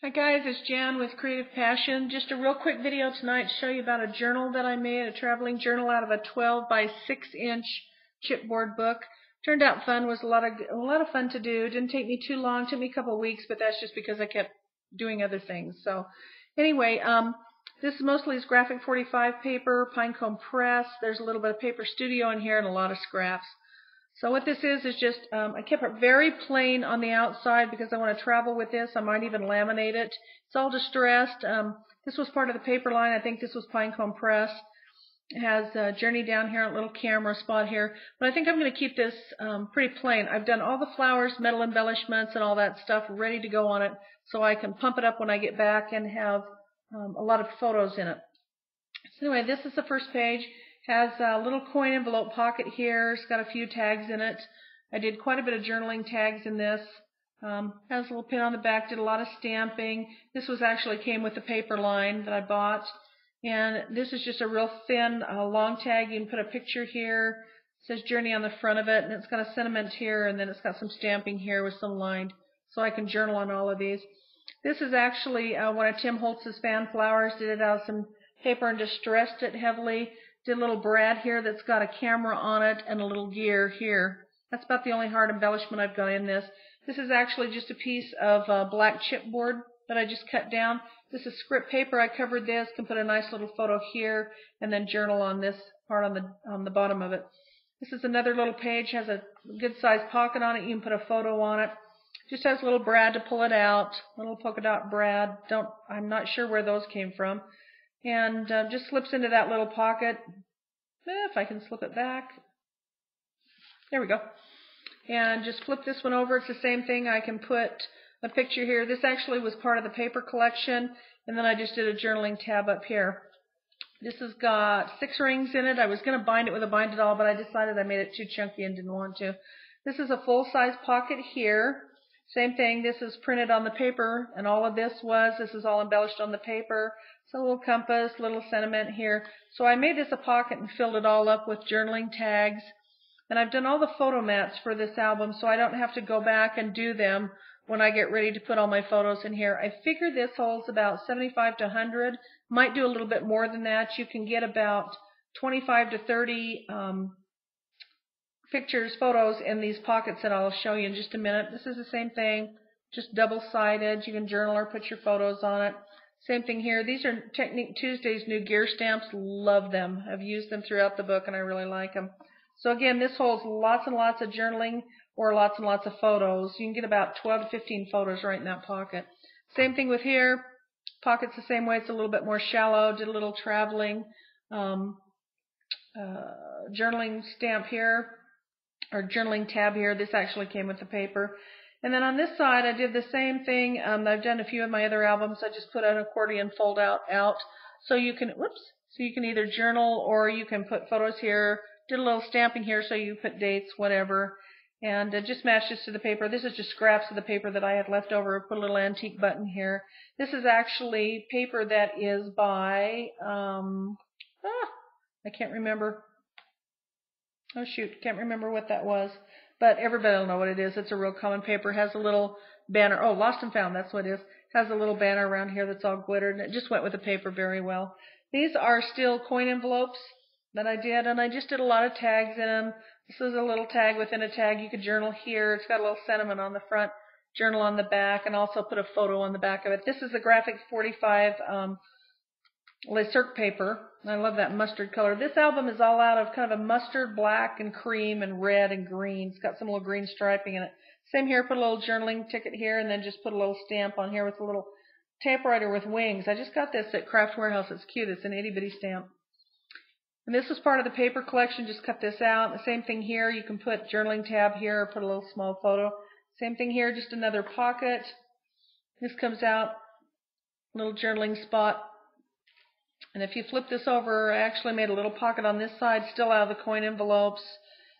Hi guys, it's Jan with Creative Passion. Just a real quick video tonight to show you about a journal that I made, a traveling journal out of a 12 by 6-inch chipboard book. Turned out fun, was a lot of fun to do. Didn't take me too long, took me a couple of weeks, but that's just because I kept doing other things. So anyway, this mostly is graphic 45 paper, Pinecone Press. There's a little bit of Paper Studio in here and a lot of scraps. So what this is just, I kept it very plain on the outside because I want to travel with this. I might even laminate it. It's all distressed. This was part of the paper line. I think this was Pinecone Press. It has a Journey down here, a little camera spot here. But I think I'm going to keep this pretty plain. I've done all the flowers, metal embellishments, and all that stuff ready to go on it so I can pump it up when I get back and have a lot of photos in it. So anyway, this is the first page. Has a little coin envelope pocket here. It's got a few tags in it. I did quite a bit of journaling tags in this. Has a little pin on the back. Did a lot of stamping. This was actually came with the paper line that I bought. And this is just a real thin, long tag. You can put a picture here. It says Journey on the front of it, and it's got a sentiment here, and then it's got some stamping here with some lined, so I can journal on all of these. This is actually one of Tim Holtz's fan flowers. Did it out of some paper and distressed it heavily. Did a little brad here that's got a camera on it and a little gear here. That's about the only hard embellishment I've got in this. This is actually just a piece of black chipboard that I just cut down. This is script paper. I covered this. Can put a nice little photo here and then journal on this part on the bottom of it. This is another little page. Has a good sized pocket on it. You can put a photo on it. Just has a little brad to pull it out. Little polka dot brad. I'm not sure where those came from. And just slips into that little pocket. If I can slip it back. There we go. And just flip this one over. It's the same thing. I can put a picture here. This actually was part of the paper collection. And then I just did a journaling tab up here. This has got 6 rings in it. I was going to bind it with a bind it all, but I decided I made it too chunky and didn't want to. This is a full-size pocket here. Same thing. This is printed on the paper, and all of this is all embellished on the paper. It's a little compass, little sentiment here. So I made this a pocket and filled it all up with journaling tags. And I've done all the photo mats for this album, so I don't have to go back and do them when I get ready to put all my photos in here. I figure this holds about 75 to 100. Might do a little bit more than that. You can get about 25 to 30 pictures, photos in these pockets that I'll show you in just a minute. This is the same thing, just double-sided. You can journal or put your photos on it. Same thing here. These are Technique Tuesday's new gear stamps. Love them. I've used them throughout the book, and I really like them. So again, this holds lots and lots of journaling or lots and lots of photos. You can get about 12 to 15 photos right in that pocket. Same thing with here. Pocket's the same way. It's a little bit more shallow. Did a little traveling journaling stamp here, or journaling tab here. This actually came with the paper. And then on this side, I did the same thing. I've done a few of my other albums. I just put an accordion fold out, so you can, so you can either journal or you can put photos here. Did a little stamping here, so you put dates, whatever. And just matched this to the paper. This is just scraps of the paper that I had left over. Put a little antique button here. This is actually paper that is by, I can't remember. Oh shoot, can't remember what that was. But everybody will know what it is. It's a real common paper. Has a little banner. Oh, Lost and Found, that's what it is. Has a little banner around here that's all glittered, and it just went with the paper very well. These are still coin envelopes that I did, and I just did a lot of tags in them. This is a little tag within a tag. You could journal here. It's got a little sentiment on the front, journal on the back, and also put a photo on the back of it. This is the graphic 45 Le Cirque paper. I love that mustard color. This album is all out of kind of a mustard, black, and cream, and red, and green. It's got some little green striping in it. Same here, put a little journaling ticket here, and then just put a little stamp on here with a little typewriter with wings. I just got this at Craft Warehouse. It's cute. It's an itty-bitty stamp. And this was part of the paper collection. Just cut this out. The same thing here. You can put journaling tab here or put a little small photo. Same thing here, just another pocket. This comes out, little journaling spot. And if you flip this over, I actually made a little pocket on this side, still out of the coin envelopes.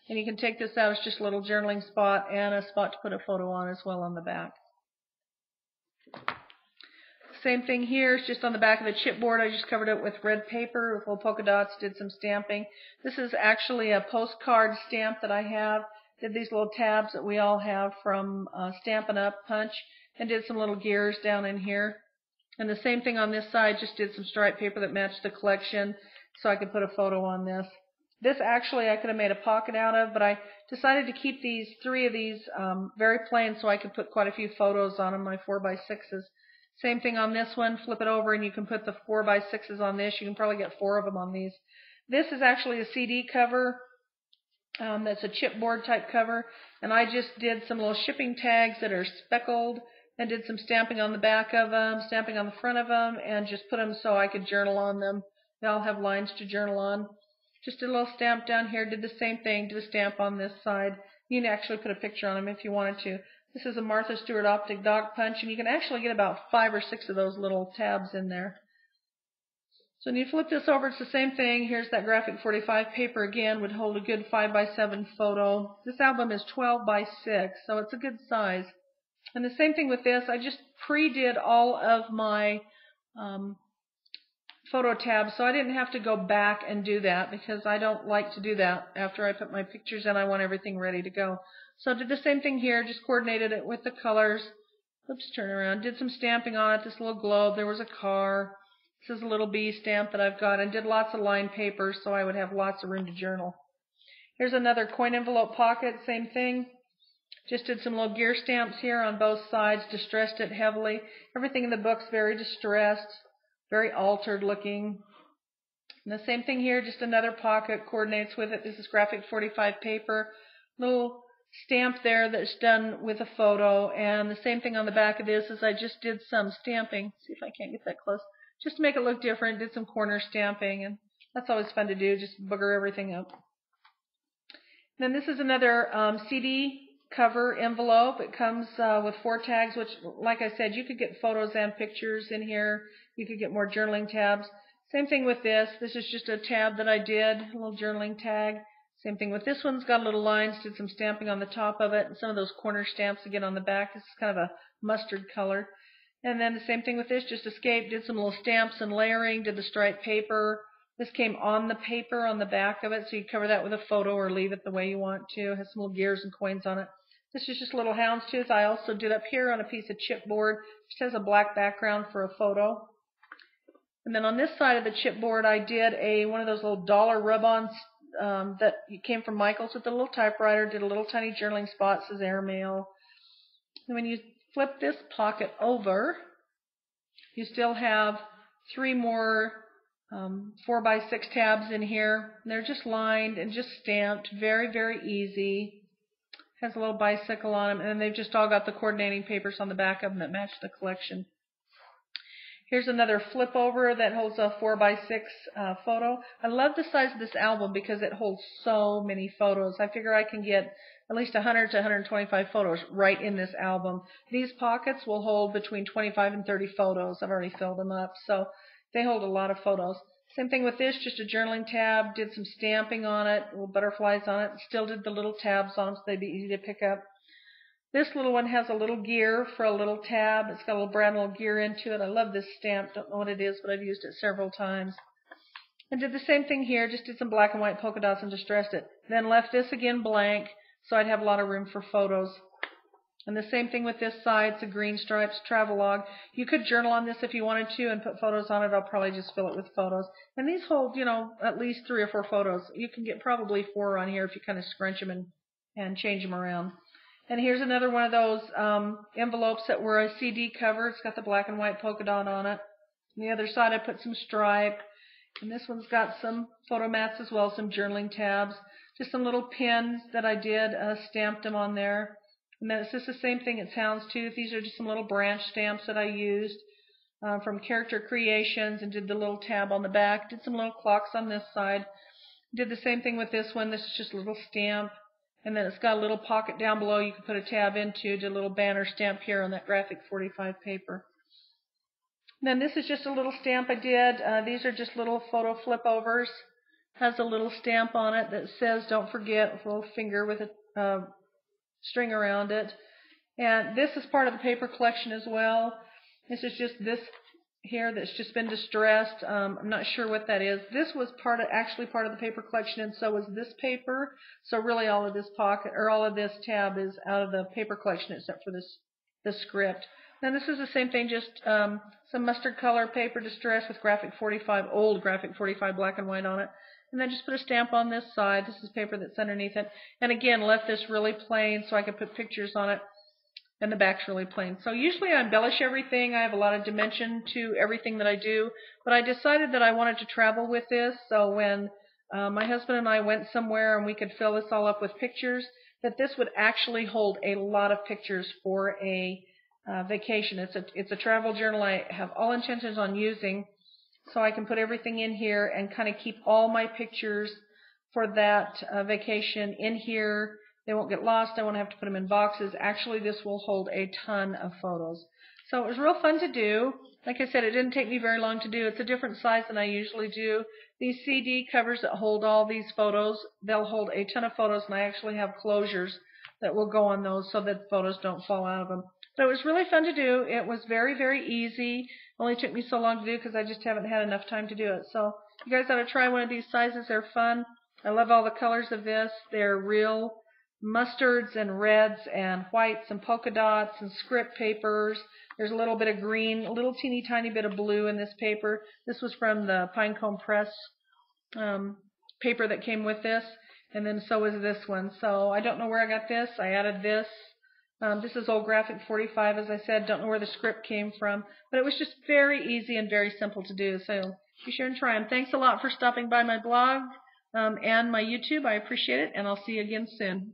And you can take this out. It's just a little journaling spot and a spot to put a photo on as well on the back. Same thing here. It's just on the back of the chipboard. I just covered it with red paper with little polka dots, did some stamping. This is actually a postcard stamp that I have. Did these little tabs that we all have from Stampin' Up! Punch. and did some little gears down in here. And the same thing on this side, just did some stripe paper that matched the collection so I could put a photo on this. This actually I could have made a pocket out of, but I decided to keep three of these very plain so I could put quite a few photos on them, my 4x6s. Same thing on this one, flip it over and you can put the 4x6s on this. You can probably get 4 of them on these. This is actually a CD cover. That's a chipboard type cover, and I just did some little shipping tags that are speckled and did some stamping on the back of them, stamping on the front of them, and just put them so I could journal on them. They all have lines to journal on. Just did a little stamp down here, did the same thing, did a stamp on this side. You can actually put a picture on them if you wanted to. This is a Martha Stewart Optic Dog Punch, and you can actually get about 5 or 6 of those little tabs in there. So when you flip this over, it's the same thing. Here's that graphic 45 paper again, would hold a good 5x7 photo. This album is 12x6, so it's a good size. And the same thing with this, I just pre-did all of my photo tabs, so I didn't have to go back and do that because I don't like to do that after I put my pictures in. I want everything ready to go. So I did the same thing here, just coordinated it with the colors. Oops, turn around. Did some stamping on it, this little globe. There was a car. This is a little bee stamp that I've got, and did lots of lined paper so I would have lots of room to journal. Here's another coin envelope pocket, same thing. Just did some little gear stamps here on both sides, distressed it heavily. Everything in the book's very distressed, very altered looking. And the same thing here, just another pocket, coordinates with it. This is graphic 45 paper. Little stamp there that's done with a photo, and the same thing on the back of this is I just did some stamping. See if I can't get that close. Just to make it look different, did some corner stamping, and that's always fun to do, just booger everything up. Then this is another CD cover envelope. It comes with 4 tags, which, like I said, you could get photos and pictures in here. You could get more journaling tabs. Same thing with this. This is just a tab that I did, a little journaling tag. Same thing with this one's got little lines, did some stamping on the top of it, and some of those corner stamps again on the back. This is kind of a mustard color. And then the same thing with this, just escaped, did some little stamps and layering, did the striped paper. This came on the paper on the back of it, so you cover that with a photo or leave it the way you want to. It has some little gears and coins on it. This is just a little houndstooth. I also did up here on a piece of chipboard. Just has a black background for a photo. And then on this side of the chipboard, I did one of those little dollar rub-ons that came from Michaels with a little typewriter. Did a little tiny journaling spot, says airmail. And when you flip this pocket over, you still have 3 more 4x6 tabs in here. They're just lined and just stamped. Very, very easy. Has a little bicycle on them, and then they've just all got the coordinating papers on the back of them that match the collection. Here's another flip over that holds a 4x6 photo. I love the size of this album because it holds so many photos. I figure I can get at least 100 to 125 photos right in this album. These pockets will hold between 25 and 30 photos. I've already filled them up, so they hold a lot of photos. Same thing with this, just a journaling tab, did some stamping on it, little butterflies on it, still did the little tabs on them so they'd be easy to pick up. This little one has a little gear for a little tab. It's got a little brand little gear into it. I love this stamp. Don't know what it is, but I've used it several times. And did the same thing here, just did some black and white polka dots and distressed it. Then left this again blank, so I'd have a lot of room for photos. And the same thing with this side, it's a green stripes travelogue. You could journal on this if you wanted to and put photos on it. I'll probably just fill it with photos. And these hold, at least 3 or 4 photos. You can get probably 4 on here if you kind of scrunch them and change them around. And here's another one of those envelopes that were a CD cover. It's got the black and white polka dot on it. On the other side I put some stripe. And this one's got some photo mats as well, some journaling tabs. Just some little pins that I did, stamped them on there. And then it's just the same thing, it's houndstooth. These are just some little branch stamps that I used from Character Creations, and did the little tab on the back. Did some little clocks on this side. Did the same thing with this one. This is just a little stamp. And then it's got a little pocket down below you can put a tab into. Did a little banner stamp here on that graphic 45 paper. And then this is just a little stamp I did. These are just little photo flip overs. Has a little stamp on it that says "Don't forget" with a little finger with a string around it. And this is part of the paper collection as well. This is just this here that's just been distressed. I'm not sure what that is. This was actually part of the paper collection, and so was this paper. So really all of this pocket, or all of this tab, is out of the paper collection except for this script. Now this is the same thing, just some mustard color paper distress with Graphic 45, old Graphic 45 black and white on it. And then just put a stamp on this side. This is paper that's underneath it. And again, left this really plain so I could put pictures on it. And the back's really plain. So usually I embellish everything. I have a lot of dimension to everything that I do. But I decided that I wanted to travel with this. So when my husband and I went somewhere and we could fill this all up with pictures, that this would actually hold a lot of pictures for a vacation. It's a travel journal I have all intentions on using. So I can put everything in here and kind of keep all my pictures for that vacation in here. They won't get lost. I won't have to put them in boxes. Actually, this will hold a ton of photos. So it was real fun to do. Like I said, it didn't take me very long to do. It's a different size than I usually do. These CD covers that hold all these photos, they'll hold a ton of photos, and I actually have closures that will go on those so that photos don't fall out of them. So it was really fun to do. It was very, very easy. It only took me so long to do because I just haven't had enough time to do it. So you guys ought to try one of these sizes. They're fun. I love all the colors of this. They're real mustards and reds and whites and polka dots and script papers. There's a little bit of green, a little teeny tiny bit of blue in this paper. This was from the Pinecone Press paper that came with this. And then so is this one. So I don't know where I got this. I added this. This is old Graphic 45, as I said. Don't know where the script came from. But it was just very easy and very simple to do. So be sure and try them. Thanks a lot for stopping by my blog and my YouTube. I appreciate it. And I'll see you again soon.